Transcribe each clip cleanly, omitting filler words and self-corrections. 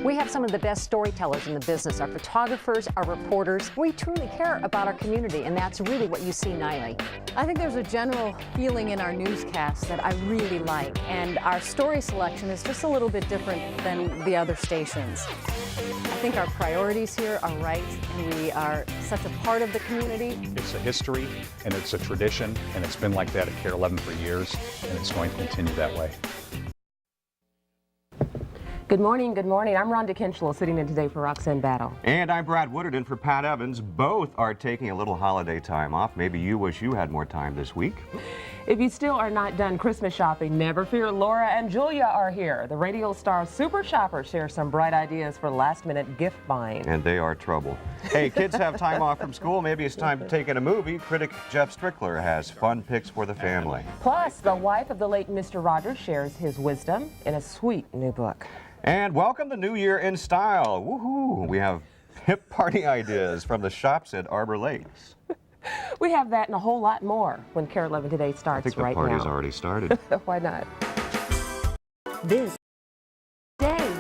We have some of the best storytellers in the business, our photographers, our reporters. We truly care about our community, and that's really what you see nightly. I think there's a general feeling in our newscast that I really like, and our story selection is just a little bit different than the other stations. I think our priorities here are right, and we are such a part of the community. It's a history, and it's a tradition, and it's been like that at Kare 11 for years, and it's going to continue that way. Good morning, good morning. I'm Rhonda Kinchlow, sitting in today for Roxanne Battle. And I'm Brad Woodard in for Pat Evans. Both are taking a little holiday time off. Maybe you wish you had more time this week. If you still are not done Christmas shopping, never fear, Laura and Julia are here. The Radio Star Super Shopper shares some bright ideas for last-minute gift buying. And they are trouble. Hey, kids have time off from school. Maybe it's time to take in a movie. Critic Jeff Strickler has fun picks for the family. Plus, the wife of the late Mr. Rogers shares his wisdom in a sweet new book. And welcome the new year in style. Woohoo! We have hip party ideas from the shops at Arbor Lakes. We have that and a whole lot more when Kare 11 Today starts right now. I think the party's already started. Why not? This day.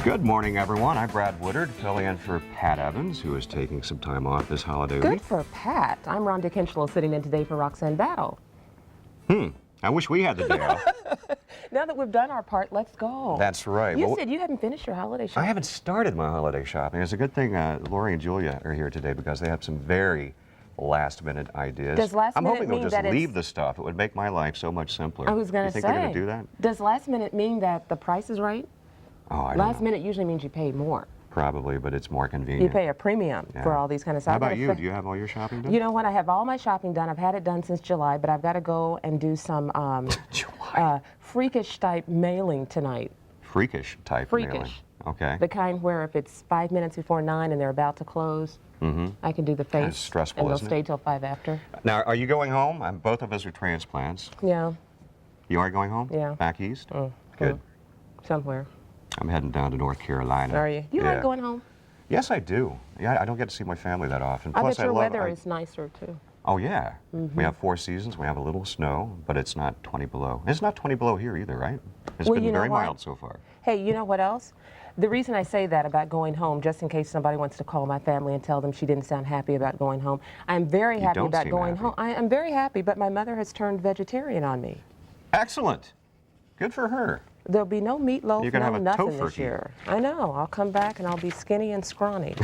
Good morning, everyone. I'm Brad Woodard, filling in for Pat Evans, who is taking some time off this holiday Good week. for Pat. I'm Rhonda Kinchlow, sitting in today for Roxanne Battle. I wish we had the day off. Now that we've done our part, let's go. That's right. You said you hadn't finished your holiday shopping. I haven't started my holiday shopping. It's a good thing Lori and Julia are here today because they have some very last-minute ideas. Does last I'm minute hoping they'll mean just that leave the stuff. It would make my life so much simpler. I was going to say. You think they're going to do that? Does last minute mean that the price is right? Oh, I don't Last know. minute usually means you pay more. Probably, but it's more convenient. You pay a premium Yeah. for all these kind of stuff. How about you? Do you have all your shopping done? You know what? I have all my shopping done. I've had it done since July, but I've got to go and do some freakish type mailing tonight. Freakish type Freakish. mailing. Okay. The kind where if it's 5 minutes before 9 and they're about to close, I can do the face. That's stressful, and they'll isn't it? stay till 5 after. Now, are you going home? Both of us are transplants. Yeah. You are going home? Yeah. Back east? Good. Somewhere. I'm heading down to North Carolina. Are you? You like going home? Yes, I do. Yeah, I don't get to see my family that often. I Plus, bet your love, weather is nicer too. Oh, yeah. We have 4 seasons. We have a little snow, but it's not 20 below. It's not 20 below here either, right? It's Well, been you know very what? mild so far. Hey, you know what else? The reason I say that about going home, just in case somebody wants to call my family and tell them she didn't sound happy about going home, I'm very happy don't about seem going happy. home. I'm very happy, but my mother has turned vegetarian on me. Excellent. Good for her. There'll be no meatloaf, You're gonna no have a nothing tofurkey. this year. I know. I'll come back and I'll be skinny and scrawny.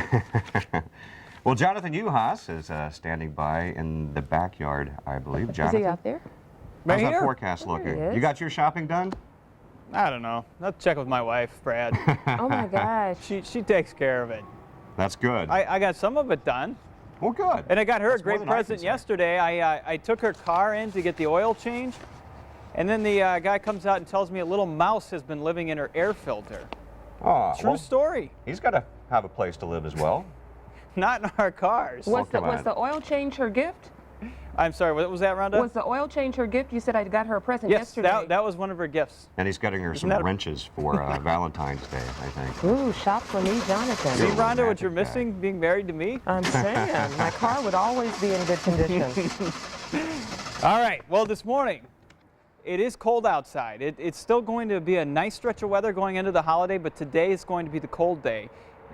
Well, Jonathan Uhas is standing by in the backyard, I believe. Jonathan, Is he out there? how's Right that here. forecast There he looking? is. You got your shopping done? I don't know. I'll check with my wife, Brad. Oh my gosh. she takes care of it. That's good. I got some of it done, Well, good. and I got her That's a more great than I can present say. yesterday. I took her car in to get the oil change, and then the guy comes out and tells me a little mouse has been living in her air filter. Oh, True well, story. he's got to have a place to live as well. Not in our cars. Well, Was come on. the oil change her gift? I'm sorry. What was that, Rhonda? Was the oil change her gift? You said I got her a present Yes, yesterday. that was one of her gifts. And he's getting her some that a- wrenches for Valentine's Day, I think. Ooh, shop for me, Jonathan. See, You're a Rhonda, what romantic you're guy. missing being married to me? I'm saying, my car would always be in good condition. All right. Well, this morning, it is cold outside. It's still going to be a nice stretch of weather going into the holiday, but today is going to be the cold day.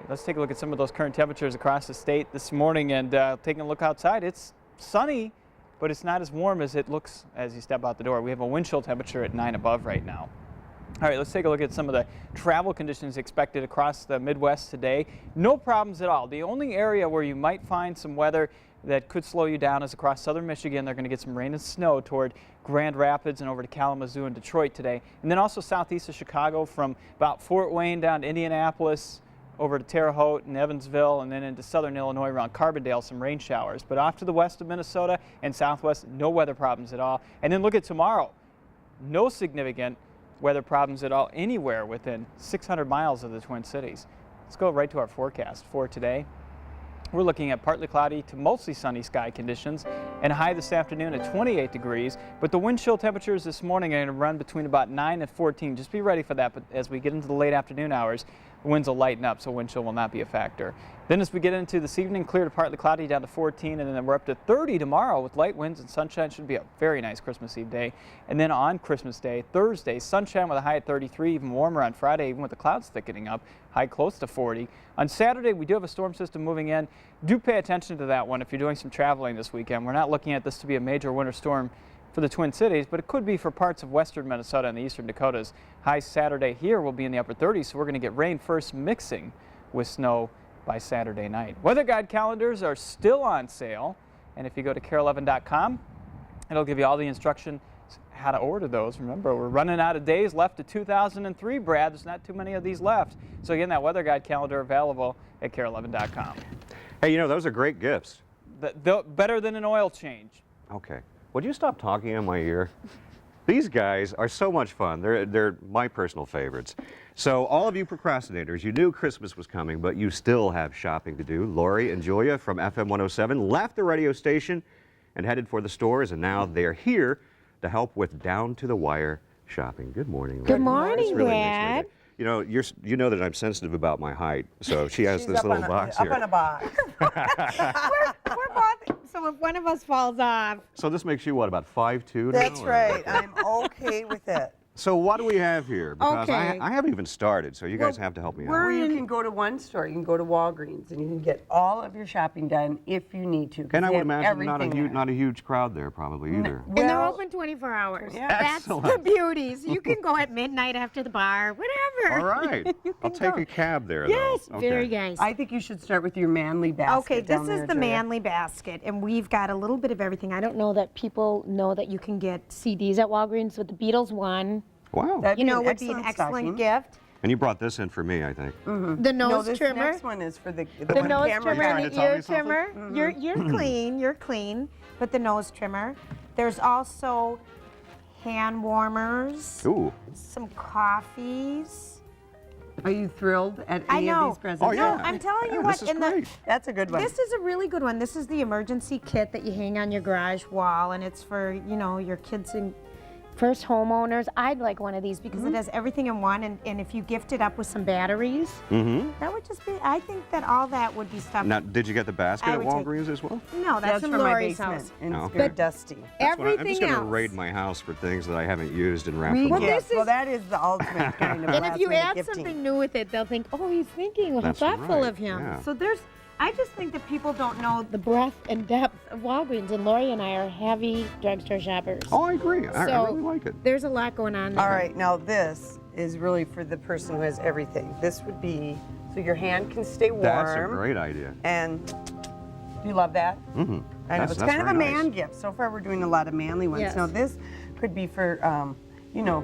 Let's take a look at some of those current temperatures across the state this morning, and taking a look outside. It's sunny, but it's not as warm as it looks as you step out the door. We have a wind chill temperature at 9 above right now. All right, let's take a look at some of the travel conditions expected across the Midwest today. No problems at all. The only area where you might find some weather that could slow you down is across southern Michigan. They're going to get some rain and snow toward Grand Rapids and over to Kalamazoo and Detroit today. And then also southeast of Chicago from about Fort Wayne down to Indianapolis, over to Terre Haute and Evansville, and then into southern Illinois around Carbondale, some rain showers. But off to the west of Minnesota and southwest, no weather problems at all. And then look at tomorrow. No significant weather problems at all anywhere within 600 miles of the Twin Cities. Let's go right to our forecast for today. We're looking at partly cloudy to mostly sunny sky conditions and a high this afternoon at 28 degrees. But the wind chill temperatures this morning are going to run between about 9 and 14. Just be ready for that. But as we get into the late afternoon hours, the winds will lighten up, so wind chill will not be a factor. Then as we get into this evening, clear to partly cloudy down to 14, and then we're up to 30 tomorrow with light winds and sunshine. Should be a very nice Christmas Eve day. And then on Christmas Day, Thursday, sunshine with a high at 33, even warmer on Friday, even with the clouds thickening up, high close to 40. On Saturday, we do have a storm system moving in. Do pay attention to that one if you're doing some traveling this weekend. We're not looking at this to be a major winter storm for the Twin Cities, but it could be for parts of western Minnesota and the eastern Dakotas. High Saturday here will be in the upper 30s, so we're going to get rain first mixing with snow by Saturday night. Weather guide calendars are still on sale, and if you go to Kare11.com, it'll give you all the instruction how to order those. Remember, we're running out of days left to 2003, Brad. There's not too many of these left. So again, that weather guide calendar available at Kare11.com. Hey, you know, those are great gifts. Better than an oil change. Okay. Would you stop talking in my ear? These guys are so much fun. They're my personal favorites. So all of you procrastinators, you knew Christmas was coming, but you still have shopping to do. Lori and Julia from FM 107 left the radio station and headed for the stores, and now they're here to help with down-to-the-wire shopping. Good morning, Lori. Good morning, It's really nice Dad. to meet you. You know that I'm sensitive about my height, so she has this little box here. Up on a box. We're both, so if one of us falls off. So this makes you, what, about 5'2" now? That's or- right. I'm okay with it. So what do we have here? Because Okay. I haven't even started, so you guys have to help me out. Or you can go to one store. You can go to Walgreens, and you can get all of your shopping done if you need to. 'cause And I they would have imagine not everything a huge crowd there probably either. And they're Well, open 24 hours. Yeah. That's the Excellent. beauty. So you can go at midnight after the bar, whatever. All right. I'll take a cab there, Yes, though. very Okay. nice. I think you should start with your manly basket. Okay, down this is there, the Julia. manly basket, and we've got a little bit of everything. I don't know that people know that you can get CDs at Walgreens with the Beatles one. Wow. That'd You be know, an would be an stocking. excellent gift. And you brought this in for me, I think. The No, nose this trimmer. next one is for the The one nose camera trimmer guy. and to the tell ear me something? trimmer. You're clean, but the nose trimmer. There's also hand warmers, Ooh. some coffees. Are you thrilled at I any know. of these presents? Oh, yeah. No, I'm telling you Yeah, what, this is in the great. That's a good one. This is a really good one. This is the emergency kit that you hang on your garage wall, and it's for, you know, your kids and first homeowners. I'd like one of these because it has everything in one, and if you gift it up with some batteries, that would just be, I think that all that would be stuff. Now, did you get the basket I at would take- Walgreens as well? No, that's in for my Lori's basement, house. and Oh, it's okay. very dusty. That's what I'm Everything just going to else. raid my house for things that I haven't used and wrap We them up. gift. Well, that is the ultimate kind of And if you last-minute add gifting. something new with it, they'll think, oh, he's thinking, how That's thoughtful right, of him. yeah. So I just think that people don't know The breadth and depth of Walgreens, and Lori and I are heavy drugstore shoppers. Oh, I agree. I So really like it. there's a lot going on there. All right, now this is really for the person who has everything. This would be so your hand can stay warm. That's a great idea. And do you love that? Mm-hmm. I know That's- it's that's kind of a very man nice. gift. So far, we're doing a lot of manly ones. Yes. Now this could be for, you know,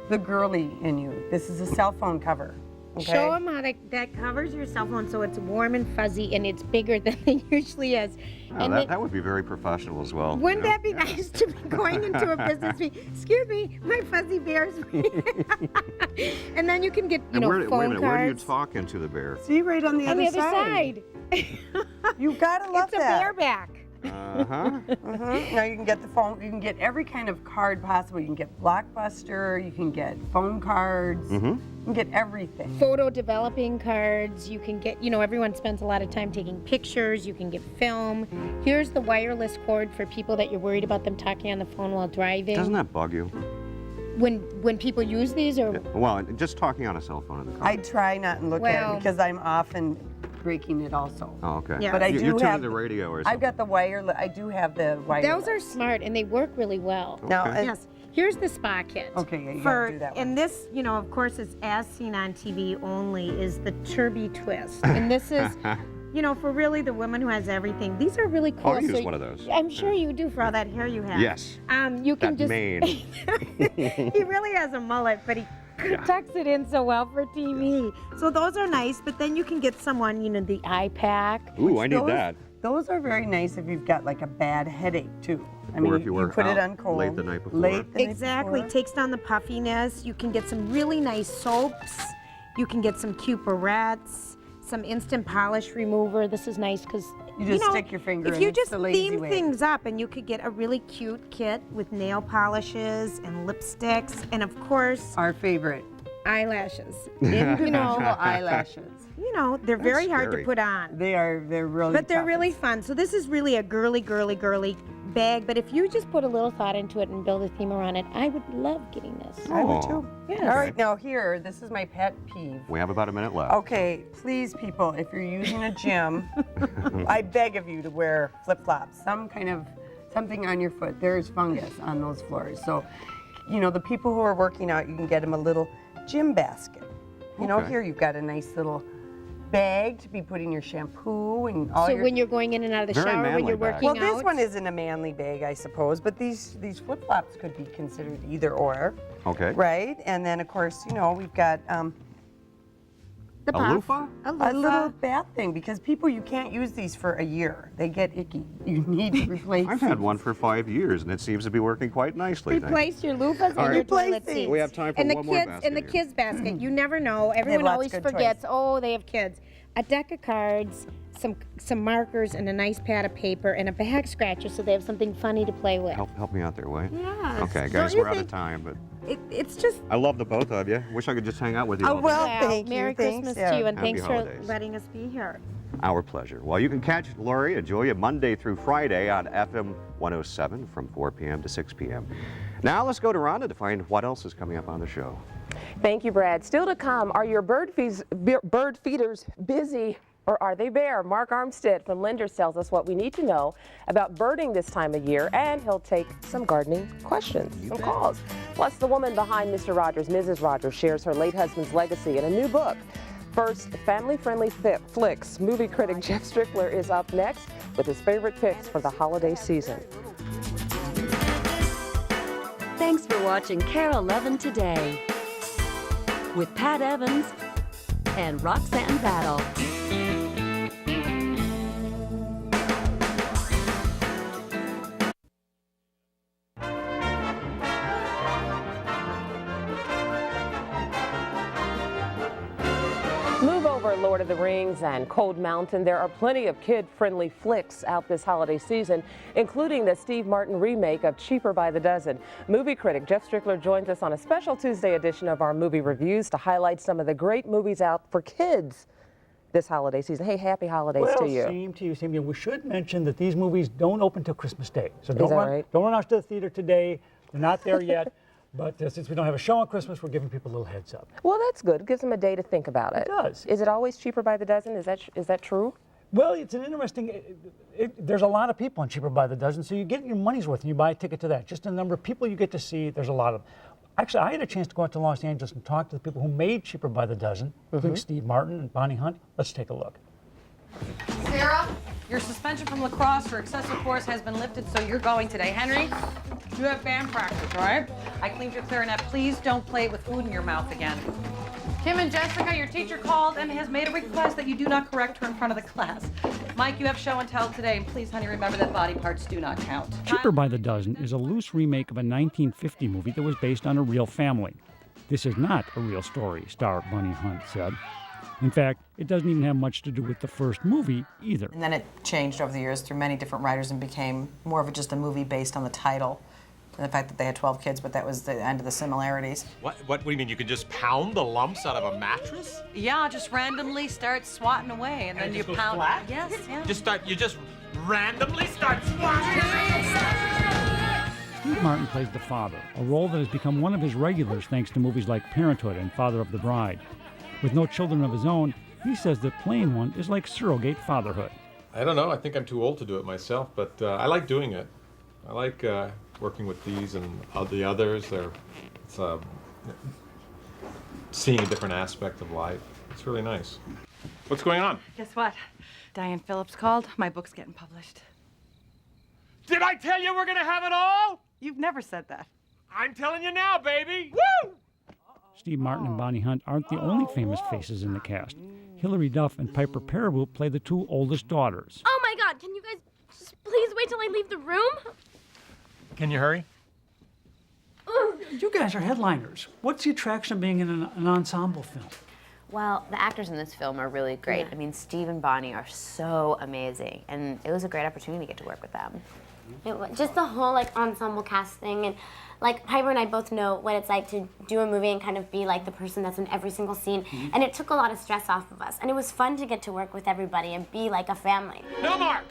the girly in you. This is a cell phone cover. Okay? Show them how that covers your cell phone so it's warm and fuzzy and it's bigger than it usually is. Oh, and that would be very professional as well. wouldn't you know? that be nice to be going into a business meeting? Excuse me, my fuzzy bear's and then you can get, you And know, wait a phone minute, where do you cards. talk into the bear? See right on the On other the other side. side. You gotta love It's a that. bareback. Uh-huh. Now you can get the phone. You can get every kind of card possible. You can get Blockbuster. You can get phone cards. You can get everything. Photo developing cards. You can get, you know, everyone spends a lot of time taking pictures. You can get film. Here's the wireless cord for people that you're worried about them talking on the phone while driving. Doesn't that bug you? When people use these, or Well, just talking on a cell phone in the car. I try not and look at Well- it because I'm often breaking it also. Oh, okay. Yeah. But I You're do tuning have the radio or something. I've got the wireless. I do have the wireless. those are smart and they work really well. Now, Okay. Yes. Here's the spa kit. okay, yeah, you for, gotta do that one. and this, you know, of course, it's as seen on TV only, is the Turby Twist. And this is, You know, for really the woman who has everything. these are really cool. Oh, I use So one of those. I'm sure you do For all that hair you have. Yes. You can That just. mane. He really has a mullet, but he tucks it in so well for TV. So those are nice, but then you can get someone, you know, the eye pack. Ooh, I need those, that. Those are very nice if you've got like a bad headache too. I Or mean, if you were put it out on cold. late the night before. Late the night Exactly, before. takes down the puffiness. You can get some really nice soaps. You can get some cuparettes, some instant polish remover. This is nice because You just know, stick your finger if in. you It's just the lazy theme way. things up, and you could get a really cute kit with nail polishes and lipsticks, and of course, Our favorite. eyelashes. Individual eyelashes. You know, they're very hard scary. to put on. They're really But they're tough. really fun. So this is really a girly bag. But if you just put a little thought into it and build a theme around it, I would love getting this. I would Aw. too. Yes. All right, now here, this is my pet peeve. We have about a minute left. Okay, please, people, if you're using a gym, I beg of you to wear flip-flops, something on your foot. There's fungus on those floors. So, you know, the people who are working out, you can get them a little gym basket. You know, Okay. here you've got a nice little bag to be putting your shampoo and all So your... when you're going in and out of the Very shower, when manly you're bag. working Well, out. this one isn't a manly bag, I suppose, but these flip-flops could be considered either or, Okay. right? And then, of course, you know, we've got the A puff. loofah? A a little loofah. bath thing, because people, you can't use these for a year. They get icky. You need to replace I've had these. one for 5 years, and it seems to be working quite nicely. Replace your loofahs All and right. your toilet Replace these. seats. We have time for and the one more kids, basket And the here. kids' basket. You never know. Everyone lots always of good forgets, choice. oh, they have kids. A deck of cards, some markers, and a nice pad of paper, and a back scratcher so they have something funny to play with. Help me out there, Wade. Yes. Okay, Don't guys, you we're out of think time, but it's just I love the both of you. Wish I could just hang out with you all day. well, wow. thank you. Merry Thanks, Christmas yeah. to you, and Happy thanks holidays. for letting us be here. Our pleasure. Well, you can catch Lori and Julia Monday through Friday on FM 107 from 4 p.m. to 6 p.m. Now let's go to Rhonda to find what else is coming up on the show. Thank you, Brad. Still to come, are your bird feeders busy or are they bare? Mark Armstead from Lenders tells us what we need to know about birding this time of year, and he'll take some gardening questions, some calls. Plus, the woman behind Mr. Rogers, Mrs. Rogers, shares her late husband's legacy in a new book. First, family-friendly flicks. Movie critic Jeff Strickler is up next with his favorite picks for the holiday season. Thanks for watching Kare 11 Today with Pat Evans and Roxanne Battle. Move over, Lord of the Rings and Cold Mountain. There are plenty of kid-friendly flicks out this holiday season, including the Steve Martin remake of Cheaper by the Dozen. Movie critic Jeff Strickler joins us on a special Tuesday edition of our movie reviews to highlight some of the great movies out for kids this holiday season. Hey, happy holidays to you. Same to you, same to you. We should mention that these movies don't open till Christmas Day. So Is that right? don't run out to the theater today. They're not there yet. But since we don't have a show on Christmas, we're giving people a little heads up. Well, that's good. It gives them a day to think about it. It does. Is it always cheaper by the dozen? Is that true? Well, it's an interesting, there's a lot of people on Cheaper by the Dozen, so you get your money's worth and you buy a ticket to that. Just the number of people you get to see, there's a lot of. Actually, I had a chance to go out to Los Angeles and talk to the people who made Cheaper by the Dozen, including Steve Martin and Bonnie Hunt. Let's take a look. Sarah, your suspension from lacrosse for excessive force has been lifted, so you're going today. Henry, you have band practice, all right? I cleaned your clarinet. Please don't play it with food in your mouth again. Kim and Jessica, your teacher called and has made a request that you do not correct her in front of the class. Mike, you have show and tell today, and please, honey, remember that body parts do not count. Cheaper by the Dozen is a loose remake of a 1950 movie that was based on a real family. This is not a real story, star Bonnie Hunt said. In fact, it doesn't even have much to do with the first movie either. And then it changed over the years through many different writers and became more of just a movie based on the title and the fact that they had 12 kids, but that was the end of the similarities. What do you mean? You can just pound the lumps out of a mattress? Yeah, just randomly start swatting away, and then it you just goes pound. flat? Yes, yeah. You just randomly start swatting. Steve Martin plays the father, a role that has become one of his regulars thanks to movies like Parenthood and Father of the Bride. With no children of his own, he says that playing one is like surrogate fatherhood. I don't know. I think I'm too old to do it myself, but I like doing it. I like working with these and the others. It's seeing a different aspect of life. It's really nice. What's going on? Guess what? Diane Phillips called. My book's getting published. Did I tell you we're gonna have it all? You've never said that. I'm telling you now, baby. Woo! Steve Martin and Bonnie Hunt aren't the only famous faces in the cast. Hilary Duff and Piper Perabo play the two oldest daughters. Oh my God, can you guys just please wait till I leave the room? Can you hurry? You guys are headliners. What's the attraction of being in an ensemble film? Well, the actors in this film are really great. Yeah. I mean, Steve and Bonnie are so amazing, and it was a great opportunity to get to work with them. Just the whole like ensemble cast thing, and like Piper and I both know what it's like to do a movie and kind of be like the person that's in every single scene, and it took a lot of stress off of us, and it was fun to get to work with everybody and be like a family. No mark!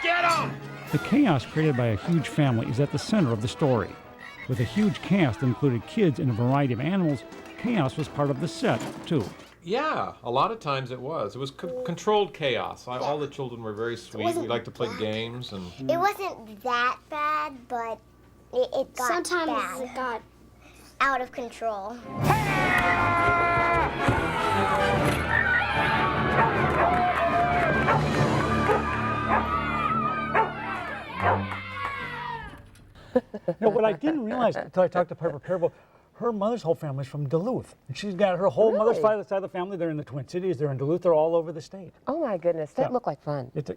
Get him! The chaos created by a huge family is at the center of the story. With a huge cast that included kids and a variety of animals, chaos was part of the set, too. Yeah, a lot of times it was. It was controlled chaos. All the children were very sweet. We liked to play games and. It wasn't that bad, but it got Sometimes bad. it got out of control. What I didn't realize until I talked to Piper Parable, her mother's whole family's from Duluth. And she's got her whole mother's side of the family. They're in the Twin Cities. They're in Duluth. They're all over the state. Oh my goodness, that looked like fun. It's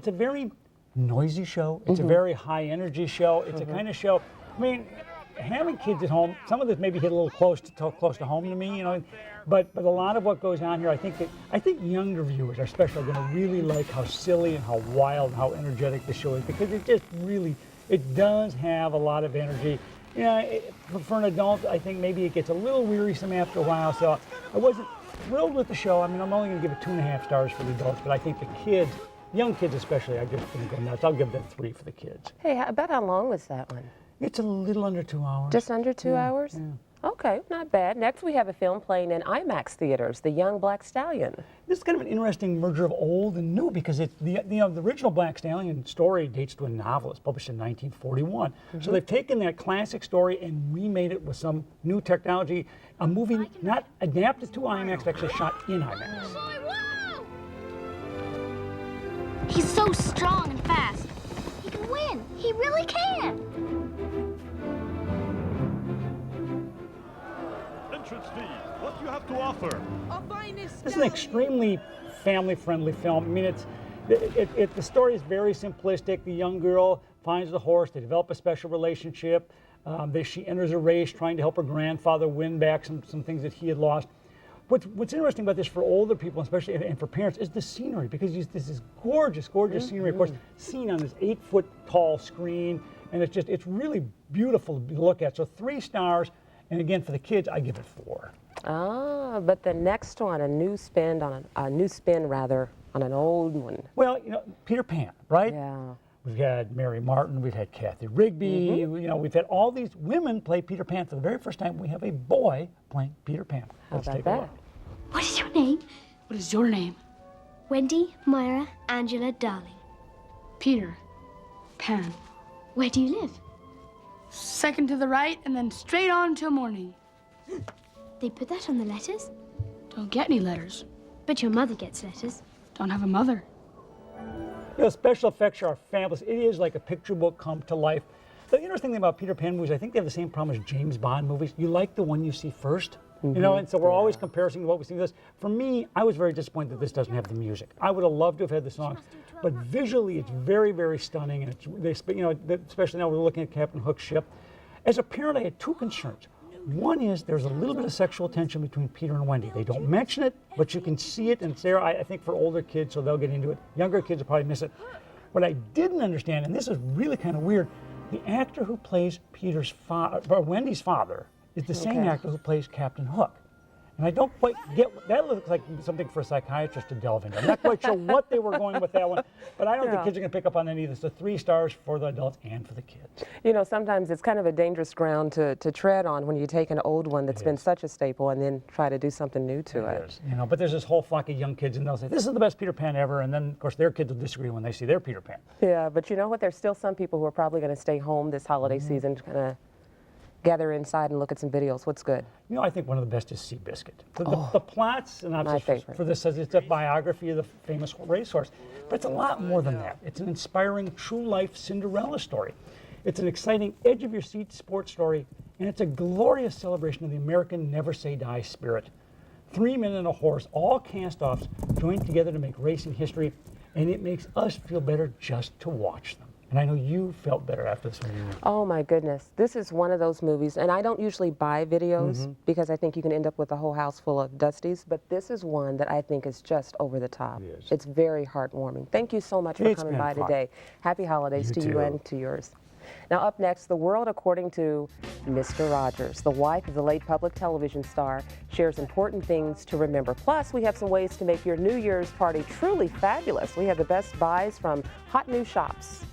a very noisy show. It's a very high energy show. It's a kind of show. I mean, having kids at home, some of this maybe hit a little close to home to me, but a lot of what goes on here, I think younger viewers, especially, are going to really like how silly and how wild and how energetic the show is, because it does have a lot of energy. For an adult, I think maybe it gets a little wearisome after a while, so I wasn't thrilled with the show. I mean, I'm only going to give it 2.5 stars for the adults, but I think the kids, young kids especially, are just going to go nuts. I'll give that 3 for the kids. Hey, about how long was that one? It's a little under 2 hours. Just under 2 hours? Yeah. Okay, not bad. Next, we have a film playing in IMAX theaters, The Young Black Stallion. This is kind of an interesting merger of old and new, because it's the original Black Stallion story dates to a novel. It's published in 1941. So they've taken that classic story and remade it with some new technology. A movie not adapted to IMAX, but actually shot in IMAX. He's so strong and fast. He can win. He really can. Entrance fee. What do you have to offer? This is an extremely family-friendly film. I mean, the story is very simplistic. The young girl finds the horse. They develop a special relationship. She enters a race trying to help her grandfather win back some things that he had lost. What's interesting about this for older people, especially, and for parents, is the scenery, because this is gorgeous, gorgeous scenery, of course, seen on this 8-foot-tall screen, and it's really beautiful to look at. So 3 stars, and again, for the kids, I give it 4. Ah, but the next one, a new spin on an old one. Well, Peter Pan, right? Yeah. We've had Mary Martin, we've had Kathy Rigby, we've had all these women play Peter Pan. For the very first time, we have a boy playing Peter Pan. Let's take a look. What is your name? What is your name? Wendy, Myra, Angela, Darling. Peter Pan. Where do you live? Second to the right and then straight on till morning. They put that on the letters? Don't get any letters. But your mother gets letters. Don't have a mother. Special effects are fabulous. It is like a picture book come to life. The interesting thing about Peter Pan movies, I think they have the same problem as James Bond movies. You like the one you see first. And so we're always comparing what we see with this. For me, I was very disappointed that this doesn't have the music. I would have loved to have had the songs, but visually it's very, very stunning, and especially now we're looking at Captain Hook's ship. As a parent, I had 2 concerns. One is there's a little bit of sexual tension between Peter and Wendy. They don't mention it, but you can see it, and it's there, I think, for older kids, so they'll get into it. Younger kids will probably miss it. What I didn't understand, and this is really kind of weird, the actor who plays Wendy's father is the same actor who plays Captain Hook. And I don't quite get, that looks like something for a psychiatrist to delve into. I'm not quite sure what they were going with that one, but I don't think kids are going to pick up on any of this. So 3 stars for the adults and for the kids. Sometimes it's kind of a dangerous ground to tread on when you take an old one that's been such a staple and then try to do something new to it. But there's this whole flock of young kids, and they'll say, this is the best Peter Pan ever, and then, of course, their kids will disagree when they see their Peter Pan. Yeah, but you know what? There's still some people who are probably going to stay home this holiday season to kind of gather inside and look at some videos. What's good? I think one of the best is Seabiscuit. The plot synopsis for this says it's a biography of the famous racehorse, but it's a lot more than that. It's an inspiring, true-life Cinderella story. It's an exciting, edge-of-your-seat sports story, and it's a glorious celebration of the American never-say-die spirit. 3 men and a horse, all cast-offs, joined together to make racing history, and it makes us feel better just to watch them. And I know you felt better after this one. Oh my goodness. This is one of those movies, and I don't usually buy videos because I think you can end up with a whole house full of Dusties, but this is one that I think is just over the top. It's very heartwarming. Thank you so much for coming by today. Happy holidays to you and to yours. Now up next, The World According to Mr. Rogers. The wife of the late public television star shares important things to remember. Plus, we have some ways to make your New Year's party truly fabulous. We have the best buys from hot new shops.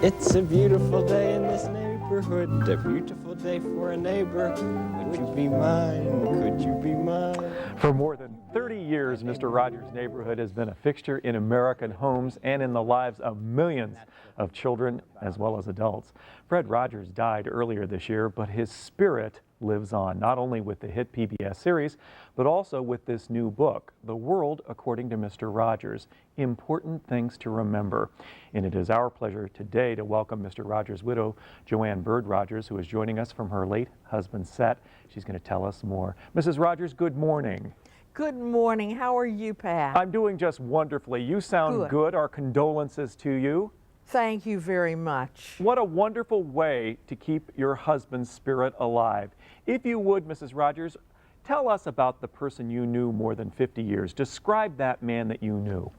It's a beautiful day in this neighborhood, a beautiful day for a neighbor. Would you be mine? Could you be mine? For more than 30 years, Mr. Rogers' Neighborhood has been a fixture in American homes and in the lives of millions of children as well as adults. Fred Rogers died earlier this year, but his spirit lives on, not only with the hit PBS series, but also with this new book, The World According to Mr. Rogers, Important Things to Remember. And it is our pleasure today to welcome Mr. Rogers' widow, Joanne Bird Rogers, who is joining us from her late husband's set. She's going to tell us more. Mrs. Rogers, good morning. Good morning. How are you, Pat? I'm doing just wonderfully. You sound good. Our condolences to you. Thank you very much. What a wonderful way to keep your husband's spirit alive. If you would, Mrs. Rogers, tell us about the person you knew more than 50 years. Describe that man that you knew.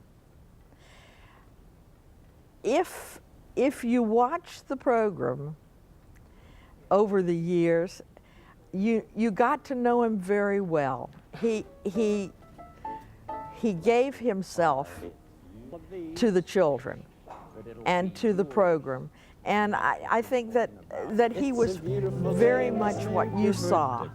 If you watch the program over the years, you got to know him very well. He gave himself to the children and to the program. And I think that he was very much what you saw,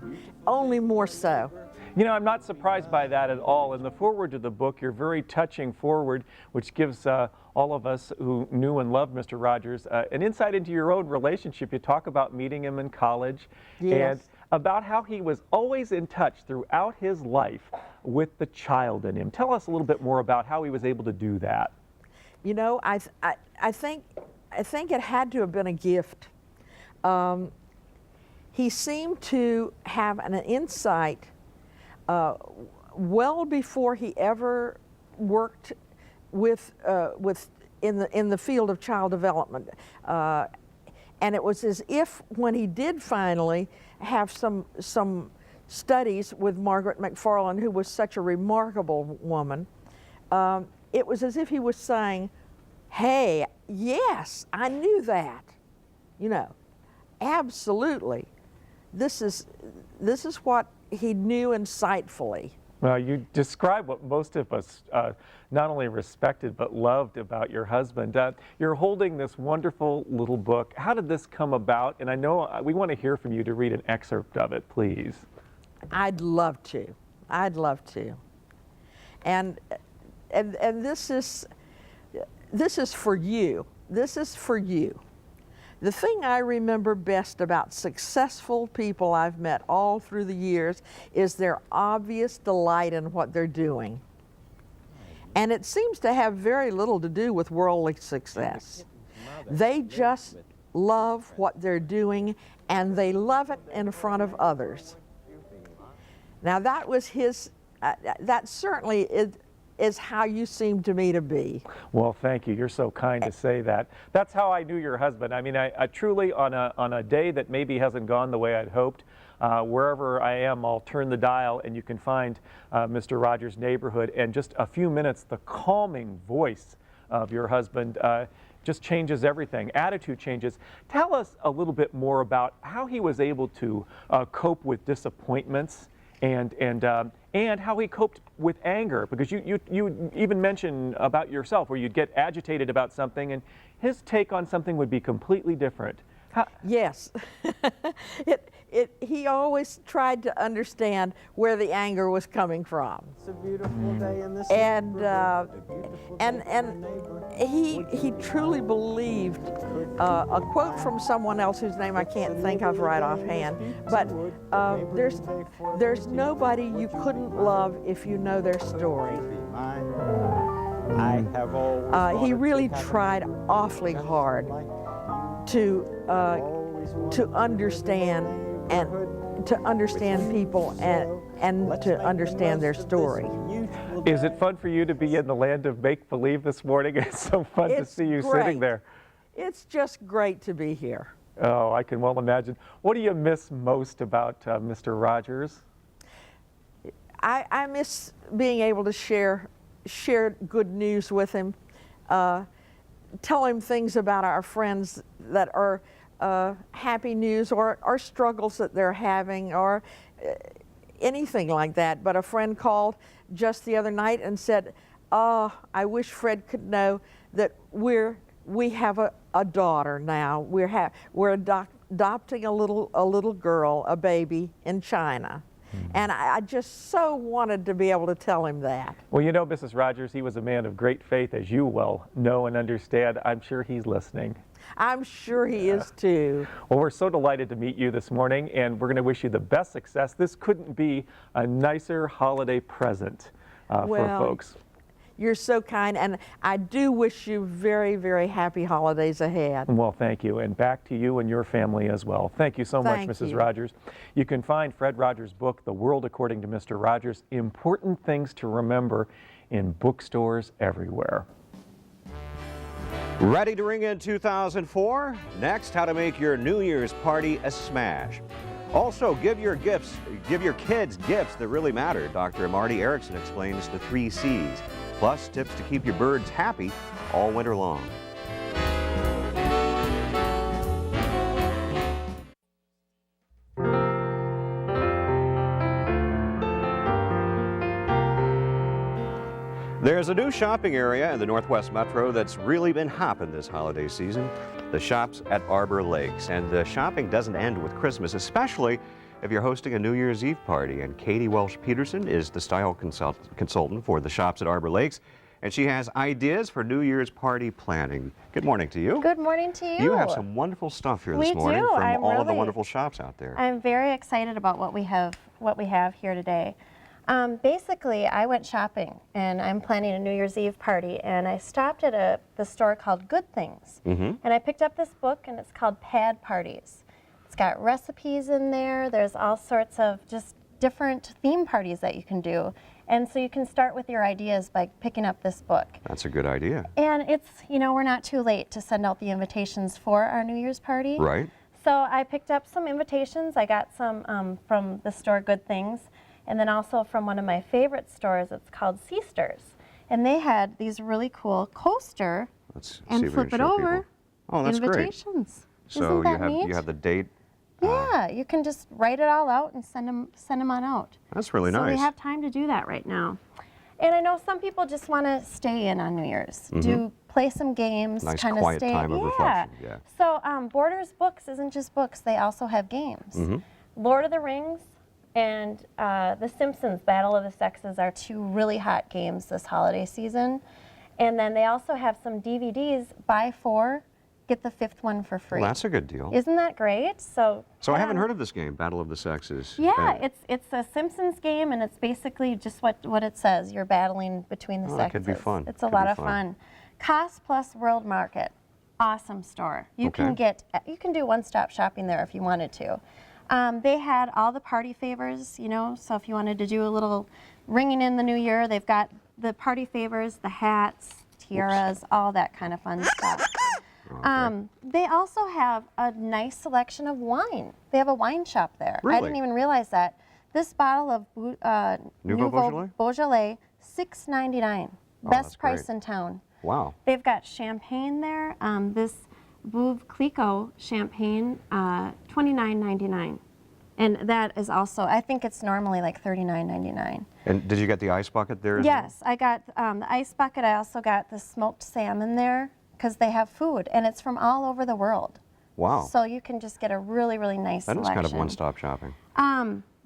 only more so. You know, I'm not surprised by that at all. In the foreword to the book, your very touching foreword, which gives all of us who knew and loved Mr. Rogers an insight into your own relationship. You talk about meeting him in college and about how he was always in touch throughout his life with the child in him. Tell us a little bit more about how he was able to do that. You know, I think it had to have been a gift. He seemed to have an insight well before he ever worked in the field of child development, and it was as if when he did finally have some studies with Margaret McFarland, who was such a remarkable woman. It was as if he was saying, hey, yes, I knew that. You know, absolutely. This is what he knew insightfully. Well, you describe what most of us not only respected but loved about your husband. You're holding this wonderful little book. How did this come about? And I know we want to hear from you to read an excerpt of it, please. I'd love to. I'd love to. And this is for you. This is for you. The thing I remember best about successful people I've met all through the years is their obvious delight in what they're doing. And it seems to have very little to do with worldly success. They just love what they're doing, and they love it in front of others. Now that was his, that certainly is how you seem to me to be. Well, thank you. You're so kind to say that. That's how I knew your husband. I mean, I truly, on a day that maybe hasn't gone the way I'd hoped, wherever I am, I'll turn the dial and you can find Mr. Rogers' Neighborhood. And just a few minutes, the calming voice of your husband just changes everything. Attitude changes. Tell us a little bit more about how he was able to cope with disappointments and how he coped with anger, because you even mentioned about yourself where you'd get agitated about something and his take on something would be completely different. Yes. He always tried to understand where the anger was coming from. It's a beautiful day in this and he truly believed a quote from someone else whose name I can't think of right offhand, but there's nobody you couldn't love if you know their story. He really tried awfully hard to understand people and to understand their story. Is it fun for you to be in the land of make-believe this morning? It's so fun to see you sitting there. It's just great to be here. Oh, I can well imagine. What do you miss most about Mr. Rogers? I miss being able to share good news with him, tell him things about our friends that are happy news or struggles that they're having or anything like that. But a friend called just the other night and said, "Oh, I wish Fred could know that we have a daughter now. We're adopting a little girl, a baby in China." And I just so wanted to be able to tell him that. Well, you know, Mrs. Rogers, he was a man of great faith, as you well know and understand. I'm sure he's listening. I'm sure he is too. Well, we're so delighted to meet you this morning, and we're going to wish you the best success. This couldn't be a nicer holiday present for folks. You're so kind, and I do wish you very, very happy holidays ahead. Well, thank you, and back to you and your family as well. Thank you so much, Mrs. Rogers. You can find Fred Rogers' book, The World According to Mr. Rogers, Important Things to Remember, in bookstores everywhere. Ready to ring in 2004? Next, how to make your New Year's party a smash. Also, give your kids gifts that really matter. Dr. Marty Erickson explains the 3 C's. Plus, tips to keep your birds happy all winter long. There's a new shopping area in the Northwest Metro that's really been hopping this holiday season. The Shops at Arbor Lakes. And the shopping doesn't end with Christmas, especially if you're hosting a New Year's Eve party. And Katie Welsh-Peterson is the style consultant for the Shops at Arbor Lakes, and she has ideas for New Year's party planning. Good morning to you. Good morning to you. You have some wonderful stuff here this morning from all of the wonderful shops out there. I'm very excited about what we have here today. Basically, I went shopping, and I'm planning a New Year's Eve party, and I stopped at the store called Good Things, and I picked up this book, and it's called Pad Parties. It's got recipes in there. There's all sorts of just different theme parties that you can do. And so you can start with your ideas by picking up this book. That's a good idea. And it's, you know, we're not too late to send out the invitations for our New Year's party. Right. So I picked up some invitations. I got some from the store Good Things, and then also from one of my favorite stores. It's called Seasters. And they had these really cool coaster and flip it over invitations. So Isn't you have the date. Yeah, you can just write it all out and send them on out. That's really nice. So we have time to do that right now. And I know some people just want to stay in on New Year's, play some games, nice kind of quiet stay. time of reflection. Yeah. So Borders Books isn't just books; they also have games. Lord of the Rings and The Simpsons: Battle of the Sexes are 2 really hot games this holiday season. And then they also have some DVDs. Buy 4. Get the 5th one for free. Well, that's a good deal. Isn't that great? So I haven't heard of this game, Battle of the Sexes. Yeah, it's a Simpsons game, and it's basically just what it says. You're battling between the sexes. That could be fun. It's a lot of fun. Cost Plus World Market, awesome store. You can do one-stop shopping there if you wanted to. They had all the party favors, you know. So if you wanted to do a little ringing in the new year, they've got the party favors, the hats, tiaras, all that kind of fun stuff. They also have a nice selection of wine. They have a wine shop there. Really? I didn't even realize that. This bottle of Nouveau Beaujolais, $6.99. Best price in town. Wow. They've got champagne there. This Veuve Clicquot champagne, $29.99. And that is also, I think it's normally like $39.99. And did you get the ice bucket there? Yes, I got the ice bucket. I also got the smoked salmon there, because they have food, and it's from all over the world. Wow. So you can just get a really, really nice selection. That is kind of one-stop shopping.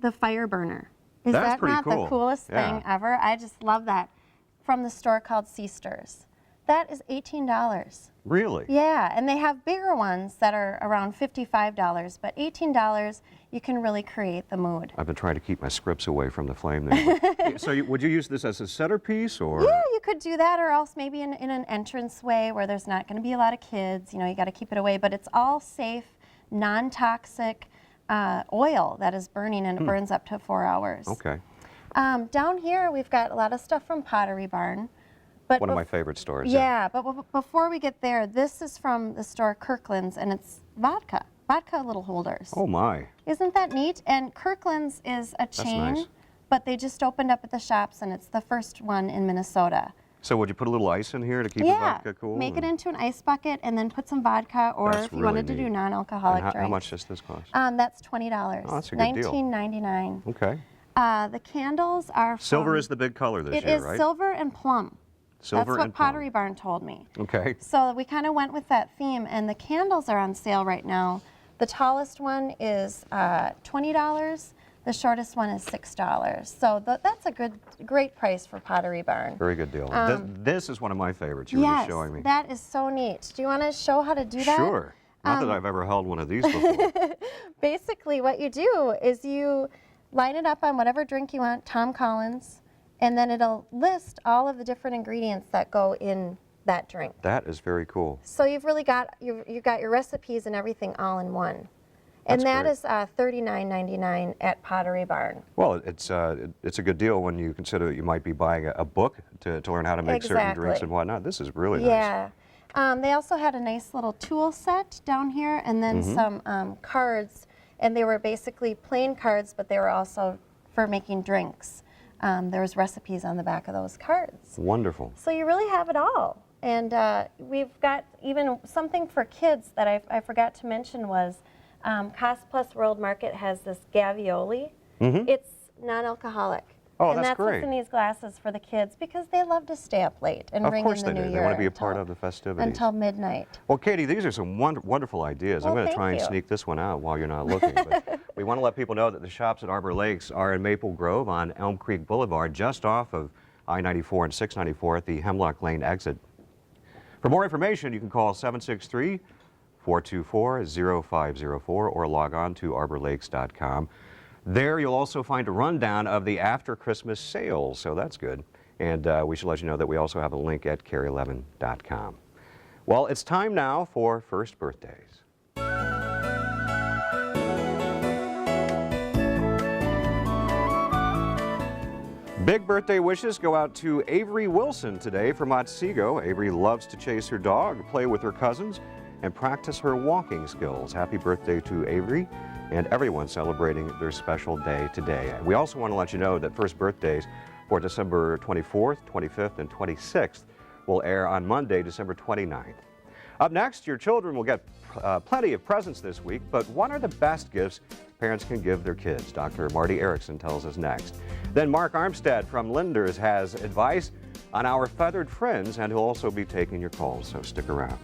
The fire burner. Is That's that pretty not cool. the coolest thing ever? I just love that. From the store called Seasters. That is $18. Really? Yeah, and they have bigger ones that are around $55, but $18, you can really create the mood. I've been trying to keep my scripts away from the flame there. So would you use this as a centerpiece, or? Yeah, you could do that, or else maybe in an entranceway where there's not going to be a lot of kids. You know, you got to keep it away, but it's all safe, non-toxic oil that is burning, and it burns up to 4 hours. Okay. Down here, we've got a lot of stuff from Pottery Barn. But One of my favorite stores. Yeah, but before we get there, this is from the store Kirkland's, and it's vodka little holders. Oh my. Isn't that neat? And Kirkland's is a chain, nice. but they just opened up at the shops, and it's the first one in Minnesota. So would you put a little ice in here to keep the vodka cool? Make it into an ice bucket and then put some vodka, or That's if you really wanted to do neat. non-alcoholic And drinks. how much does this cost? That's $20. Oh, that's a good deal. $19.99. Okay. The candles are Silver from- is the big color this It year, is right? silver and plum. Silver That's what and plum. Pottery Barn told me. Okay. So we kind of went with that theme, and the candles are on sale right now. The tallest one is $20. The shortest one is $6. So that's a great price for Pottery Barn. Very good deal. This is one of my favorites you were Yes, just showing me. that is so neat. Do you want to show how to do that? Sure. Not that I've ever held one of these before. Basically, what you do is you line it up on whatever drink you want, Tom Collins, and then it'll list all of the different ingredients that go in that drink. That is very cool. So you've really got you've got your recipes and everything all in one. And That's that great. is $39.99 at Pottery Barn. Well, it's a good deal when you consider that you might be buying a book to learn how to make certain drinks Exactly. and whatnot. This is really nice. Yeah. They also had a nice little tool set down here, and then some cards. And they were basically plain cards, but they were also for making drinks. There was recipes on the back of those cards. Wonderful. So you really have it all. And we've got even something for kids that I forgot to mention was Cost Plus World Market has this Gavioli. It's non-alcoholic. Oh, and that's that's great. what's in these glasses for the kids because they love to stay up late and Of ring course in the they new do. year. They want to be a part of the festivities. Until midnight. Well, Katie, these are some wonderful ideas. I'm Well, going to try thank and you. sneak this one out while you're not looking. But we want to let people know that the shops at Arbor Lakes are in Maple Grove on Elm Creek Boulevard, just off of I-94 and 694 at the Hemlock Lane exit. For more information, you can call 763-424-0504 or log on to arborlakes.com. There you'll also find a rundown of the after Christmas sales, so that's good. And we should let you know that we also have a link at kare11.com. Well, it's time now for First Birthdays. Big birthday wishes go out to Avery Wilson today from Otsego. Avery loves to chase her dog, play with her cousins, and practice her walking skills. Happy birthday to Avery and everyone celebrating their special day today. We also want to let you know that First Birthdays for December 24th, 25th, and 26th will air on Monday, December 29th. Up next, your children will get plenty of presents this week, but what are the best gifts parents can give their kids? Dr. Marty Erickson tells us next. Then Mark Armstead from Linders has advice on our feathered friends, and he'll also be taking your calls, so stick around.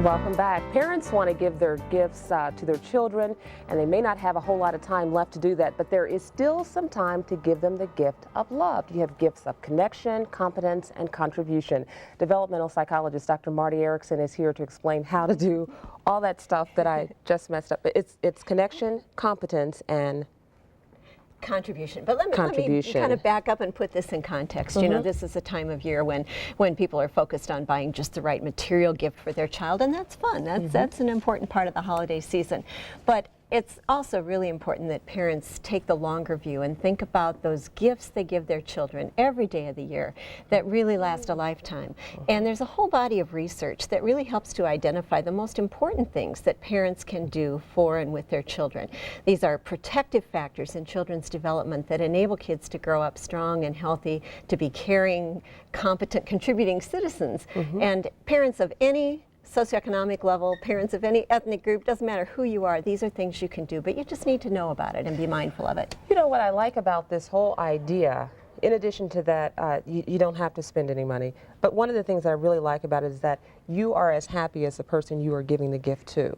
Welcome back. Parents want to give their gifts to their children, and they may not have a whole lot of time left to do that, but there is still some time to give them the gift of love. You have gifts of connection, competence, and contribution. Developmental psychologist Dr. Marty Erickson is here to explain how to do all that stuff that I just messed up. It's connection, competence, and contribution. But let me kind of back up and put this in context. You know, this is a time of year when people are focused on buying just the right material gift for their child, and that's fun. That's an important part of the holiday season. But it's also really important that parents take the longer view and think about those gifts they give their children every day of the year that really last a lifetime. And there's a whole body of research that really helps to identify the most important things that parents can do for and with their children. These are protective factors in children's development that enable kids to grow up strong and healthy, to be caring, competent, contributing citizens. And parents of any socioeconomic level, parents of any ethnic group, doesn't matter who you are, these are things you can do, but you just need to know about it and be mindful of it. You know what I like about this whole idea, in addition to that, you don't have to spend any money, but one of the things I really like about it is that you are as happy as the person you are giving the gift to.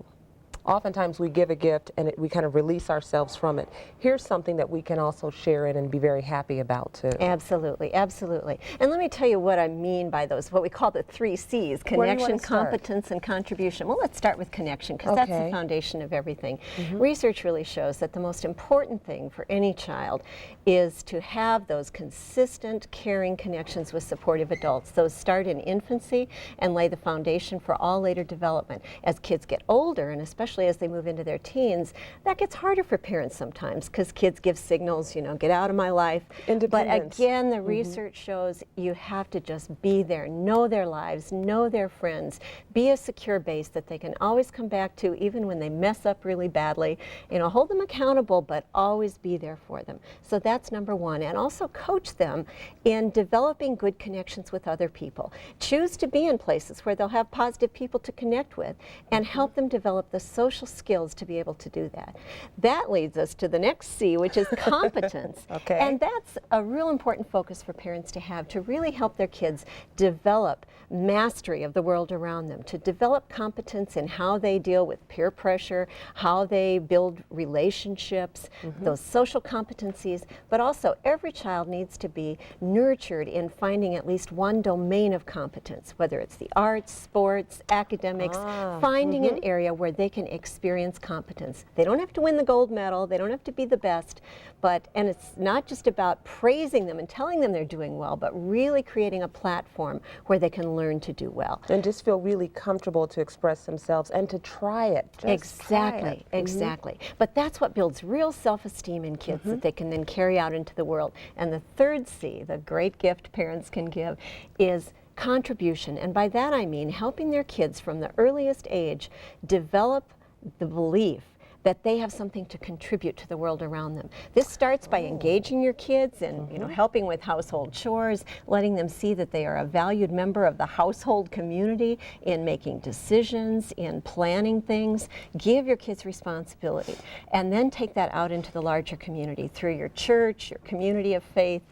oftentimes we give a gift and we kind of release ourselves from it. Here's something that we can also share in and be very happy about too. Absolutely, absolutely. And let me tell you what I mean by those, what we call the 3 C's, connection, competence, and contribution. Well, let's start with connection, because that's the foundation of everything. Research really shows that the most important thing for any child is to have those consistent, caring connections with supportive adults. Those start in infancy and lay the foundation for all later development. As kids get older, and especially as they move into their teens, that gets harder for parents sometimes, because kids give signals, you know, get out of my life. But again, the research shows you have to just be there, know their lives, know their friends, be a secure base that they can always come back to even when they mess up really badly. You know, hold them accountable, but always be there for them. So that's number one. And also coach them in developing good connections with other people. Choose to be in places where they'll have positive people to connect with, and help them develop the social skills to be able to do that. That leads us to the next C, which is competence. And that's a real important focus for parents to have, to really help their kids develop mastery of the world around them, to develop competence in how they deal with peer pressure, how they build relationships, those social competencies. But also, every child needs to be nurtured in finding at least one domain of competence, whether it's the arts, sports, academics, finding an area where they can experience competence. They don't have to win the gold medal, they don't have to be the best, and it's not just about praising them and telling them they're doing well, but really creating a platform where they can learn to do well. And just feel really comfortable to express themselves and to try it. Exactly, exactly. But that's what builds real self-esteem in kids that they can then carry out into the world. And the third C, the great gift parents can give, is contribution. And by that I mean helping their kids from the earliest age develop the belief that they have something to contribute to the world around them. This starts by engaging your kids and you know, helping with household chores, letting them see that they are a valued member of the household community, in making decisions, in planning things. Give your kids responsibility, and then take that out into the larger community through your church, your community of faith,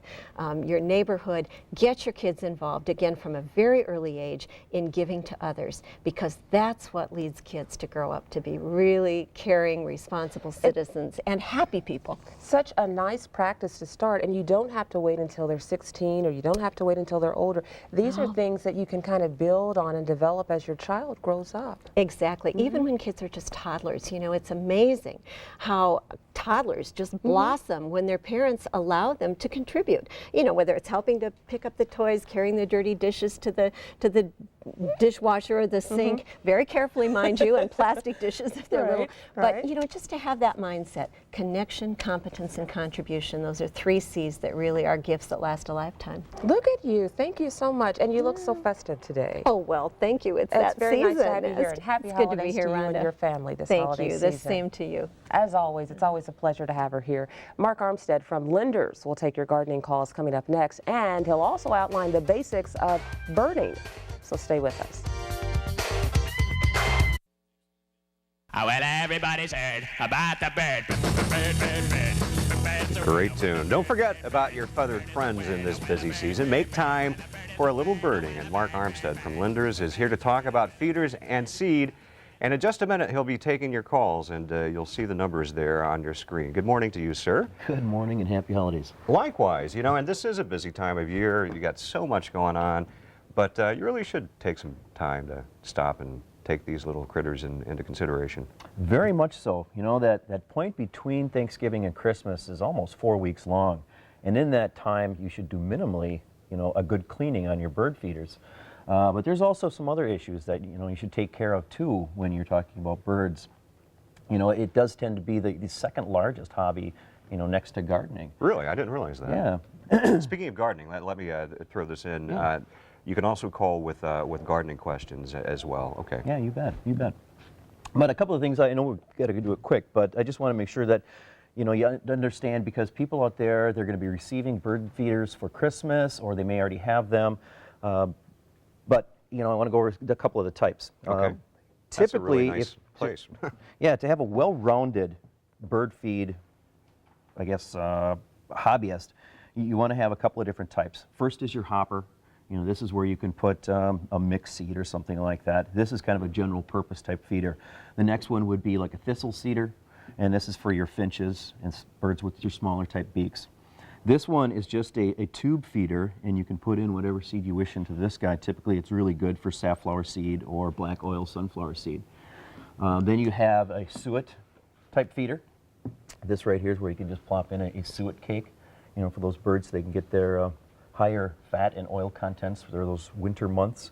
your neighborhood. Get your kids involved, again, from a very early age in giving to others, because that's what leads kids to grow up to be really caring, responsible citizens and happy people. Such a nice practice to start, and you don't have to wait until they're 16, or you don't have to wait until they're older. These are things that you can kind of build on and develop as your child grows up. Exactly. Even when kids are just toddlers, you know, it's amazing how toddlers just blossom when their parents allow them to contribute. You know, whether it's helping to pick up the toys, carrying the dirty dishes to the dishwasher or the sink, very carefully, mind you, and plastic dishes if they're little. But you know, just to have that mindset, connection, competence, and contribution, those are 3 C's that really are gifts that last a lifetime. Look at you. Thank you so much. And you look so festive today. Oh, well, thank you. It's that very season. nice to have you here. And happy it's good holidays to be here, to you Rhonda. and your family this holiday season. Thank you. The same to you. As always, it's always a pleasure to have her here. Mark Armstead from Lenders will take your gardening calls coming up next, and he'll also outline the basics of birding. So stay with us. Well, everybody's heard about the bird. Great tune. Don't forget about your feathered friends in this busy season. Make time for a little birding. And Mark Armstead from Lenders is here to talk about feeders and seed. And in just a minute, he'll be taking your calls, and you'll see the numbers there on your screen. Good morning to you, sir. Good morning and happy holidays. Likewise, you know, and this is a busy time of year. You got so much going on, but you really should take some time to stop and take these little critters into consideration. Very much so. You know, that point between Thanksgiving and Christmas is almost 4 weeks long. And in that time, you should do minimally, you know, a good cleaning on your bird feeders. But there's also some other issues that, you know, you should take care of too when you're talking about birds. You know, it does tend to be the second largest hobby, you know, next to gardening. Really? I didn't realize that. Yeah. Speaking of gardening, let me throw this in. Yeah. You can also call with gardening questions as well. Okay. Yeah, you bet, you bet. But a couple of things, I know we've got to do it quick, but I just want to make sure that, you know, you understand, because people out there, they're going to be receiving bird feeders for Christmas, or they may already have them. But, you know, I want to go over a couple of the types. Okay. Typically, that's a really nice place. Yeah, to have a well-rounded bird feed, I guess, hobbyist, you want to have a couple of different types. First is your hopper. You know, this is where you can put a mixed seed or something like that. This is kind of a general purpose type feeder. The next one would be like a thistle seeder, and this is for your finches and birds with your smaller type beaks. This one is just a tube feeder, and you can put in whatever seed you wish into this guy. Typically, it's really good for safflower seed or black oil sunflower seed. Then you have a suet type feeder. This right here is where you can just plop in a suet cake, you know, for those birds. They can get their higher fat and oil contents for those winter months.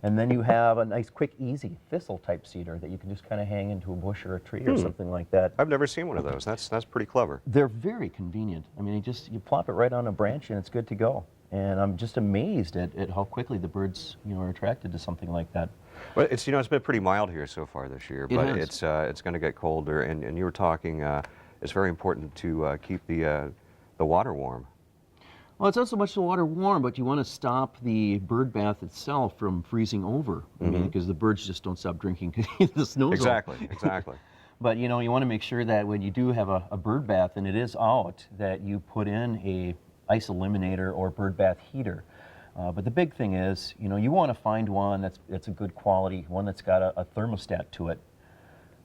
And then you have a nice, quick, easy thistle type seeder that you can just kind of hang into a bush or a tree or something like that. I've never seen one of those. That's pretty clever. They're very convenient. I mean, you plop it right on a branch and it's good to go. And I'm just amazed at how quickly the birds, you know, are attracted to something like that. Well, it's, you know, it's been pretty mild here so far this year, but it's going to get colder. And you were talking, it's very important to keep the water warm. Well, it's not so much the water warm, but you want to stop the bird bath itself from freezing over. I mean, because the birds just don't stop drinking the snow's Exactly, exactly. But, you know, you want to make sure that when you do have a bird bath and it is out, that you put in a ice eliminator or bird bath heater. But the big thing is, you know, you want to find one that's a good quality, one that's got a thermostat to it.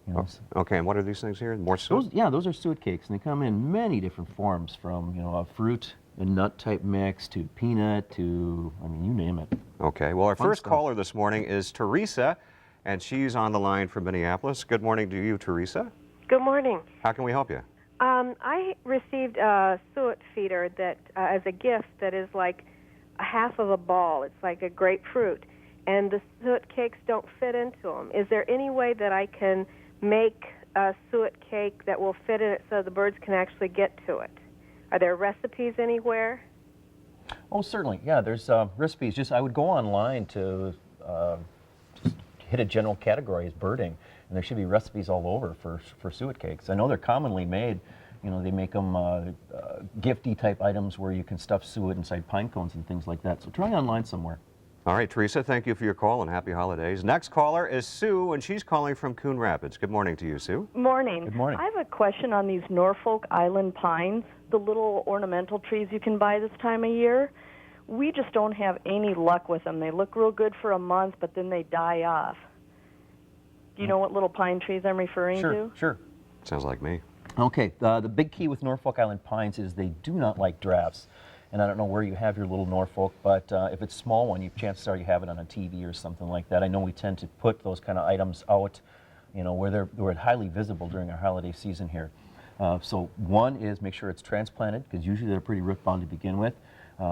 You know, okay, and what are these things here? More suet? Those are suet cakes, and they come in many different forms, from, you know, a fruit and nut type mix to peanut to, I mean, you name it. Okay, well, our first stuff. caller this morning is Teresa, and she's on the line from Minneapolis. Good morning to you, Teresa. Good morning. How can we help you? I received a suet feeder that as a gift that is like a half of a ball. It's like a grapefruit, and the suet cakes don't fit into them. Is there any way that I can make a suet cake that will fit in it so the birds can actually get to it? Are there recipes anywhere? Oh, certainly. Yeah, there's recipes. Just I would go online to just hit a general category as birding, and there should be recipes all over for suet cakes. I know they're commonly made. You know, they make them gifty type items where you can stuff suet inside pine cones and things like that. So try online somewhere. All right, Teresa, thank you for your call and happy holidays. Next caller is Sue, and she's calling from Coon Rapids. Good morning to you, Sue. Morning. Good morning. I have a question on these Norfolk Island pines, the little ornamental trees you can buy this time of year. We just don't have any luck with them. They look real good for a month, but then they die off. Do you know what little pine trees I'm referring to? Sure. Sounds like me. Okay, the big key with Norfolk Island pines is they do not like drafts. And I don't know where you have your little Norfolk, but if it's a small one, chances are you have it on a TV or something like that. I know we tend to put those kind of items out, you know, where they're highly visible during our holiday season here. So one is make sure it's transplanted, because usually they're pretty root bound to begin with.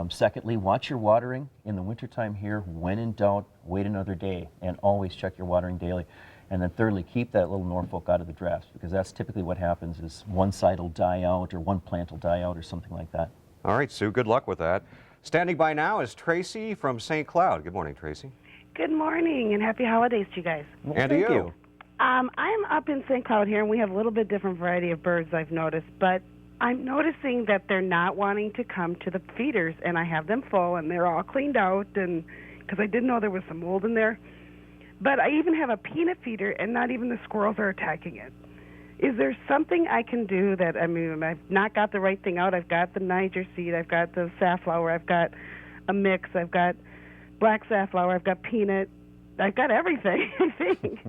Secondly, watch your watering in the wintertime here. When in doubt, wait another day, and always check your watering daily. And then thirdly, keep that little Norfolk out of the drafts, because that's typically what happens is one side will die out or one plant will die out or something like that. All right, Sue, good luck with that. Standing by now is Tracy from St. Cloud. Good morning, Tracy. Good morning and happy holidays to you guys. And to you. I'm up in St. Cloud here, and we have a little bit different variety of birds I've noticed, but I'm noticing that they're not wanting to come to the feeders, and I have them full, and they're all cleaned out, and because I didn't know there was some mold in there. But I even have a peanut feeder, and not even the squirrels are attacking it. Is there something I can do that, I mean, I've not got the right thing out. I've got the Niger seed, I've got the safflower, I've got a mix, I've got black safflower, I've got peanut, I've got everything, I think.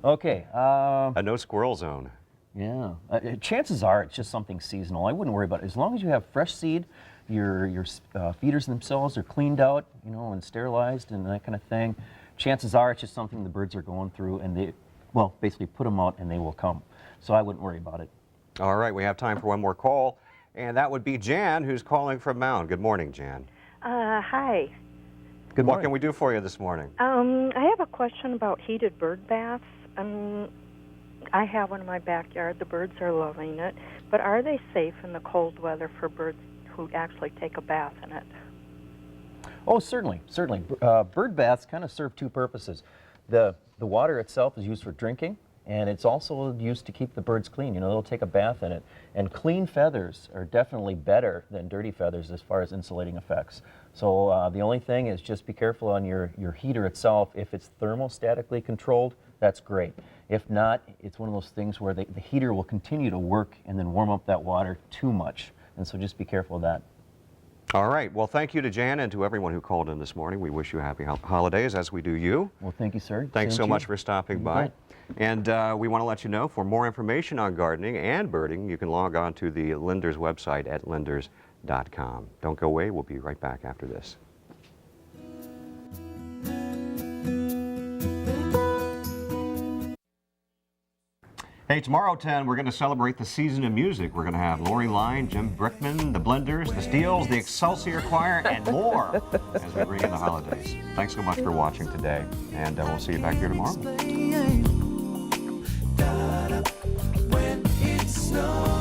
Okay. A no squirrel zone. Yeah. Chances are it's just something seasonal. I wouldn't worry about it. As long as you have fresh seed, your feeders themselves are cleaned out, you know, and sterilized and that kind of thing, chances are it's just something the birds are going through, and they, well, basically put them out and they will come. So I wouldn't worry about it. All right, we have time for one more call, and that would be Jan, who's calling from Mound. Good morning, Jan. Hi. Good morning. What can we do for you this morning? I have a question about heated bird baths. I have one in my backyard. The birds are loving it. But are they safe in the cold weather for birds who actually take a bath in it? Oh, certainly. Bird baths kind of serve two purposes. The water itself is used for drinking, and it's also used to keep the birds clean. You know, they'll take a bath in it. And clean feathers are definitely better than dirty feathers as far as insulating effects. So the only thing is just be careful on your heater itself. If it's thermostatically controlled, that's great. If not, it's one of those things where the heater will continue to work and then warm up that water too much. And so just be careful of that. All right. Well, thank you to Jan and to everyone who called in this morning. We wish you happy holidays, as we do you. Well, thank you, sir. Thanks Same so to much you. for stopping You by. bet. And we want to let you know, for more information on gardening and birding, you can log on to the Linders website at linders.com. Don't go away. We'll be right back after this. Hey, tomorrow 10, we're going to celebrate the season of music. We're going to have Lori Line, Jim Brickman, the Blenders, the Steels, the Excelsior Choir, and more as we bring in the holidays. Thanks so much for watching today, and we'll see you back here tomorrow. When it snows.